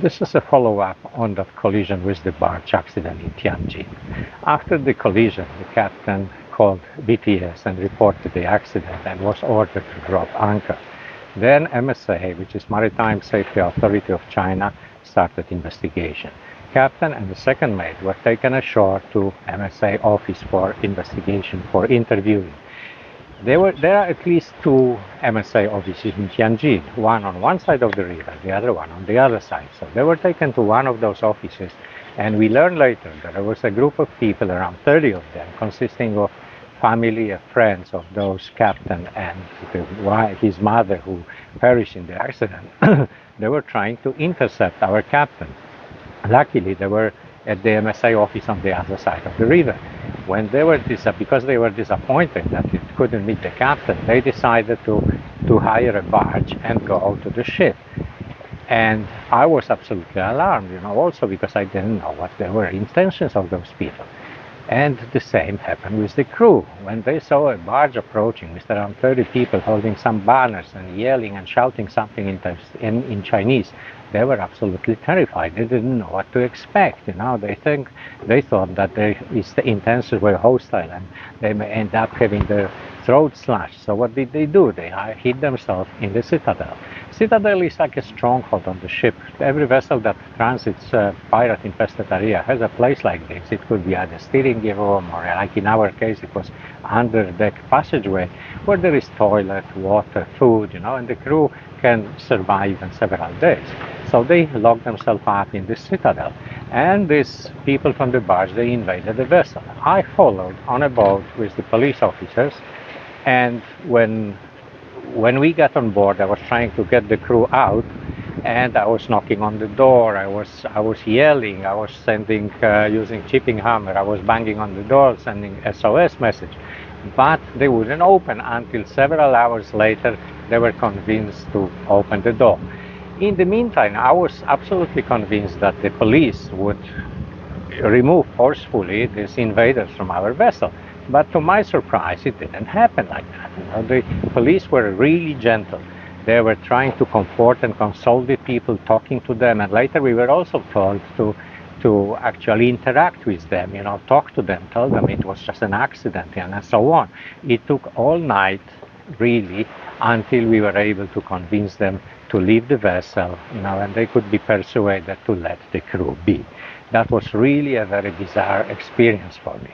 This is a follow-up on that collision with the barge accident in Tianjin. After the collision, the captain called BTS and reported the accident and was ordered to drop anchor. Then MSA, which is Maritime Safety Authority of China, started investigation. Captain and the second mate were taken ashore to MSA office for investigation, for interviewing. There are at least two MSA offices in Tianjin, one on one side of the river, the other one on the other side. So they were taken to one of those offices, and we learned later that there was a group of people, around 30 of them, consisting of family and friends of those captain and his mother who perished in the accident. They were trying to intercept our captain. Luckily, they were at the MSA office on the other side of the river. When they were because they were disappointed that it couldn't meet the captain, they decided to hire a barge and go out to the ship. And I was absolutely alarmed, also because I didn't know what the intentions of those people. And the same happened with the crew. When they saw a barge approaching with around 30 people holding some banners and yelling and shouting something in Chinese, they were absolutely terrified. They didn't know what to expect. They thought that the intentions were hostile and they may end up having their throats slashed. So what did they do? They hid themselves in the citadel. Citadel is like a stronghold on the ship. Every vessel that transits pirate-infested area has a place like this. It could be either steering room or, like in our case, it was under-deck passageway where there is toilet, water, food, and the crew can survive even several days. So they locked themselves up in this citadel. And these people from the barge, they invaded the vessel. I followed on a boat with the police officers, and when we got on board, I was trying to get the crew out, and I was knocking on the door. I was yelling. I was sending using chipping hammer. I was banging on the door, sending SOS message, but they wouldn't open until several hours later. They were convinced to open the door. In the meantime, I was absolutely convinced that the police would remove forcefully these invaders from our vessel. But to my surprise, it didn't happen like that. The police were really gentle. They were trying to comfort and console the people, talking to them, and later we were also told to actually interact with them, talk to them, tell them it was just an accident, and so on. It took all night, really, until we were able to convince them to leave the vessel, and they could be persuaded to let the crew be. That was really a very bizarre experience for me.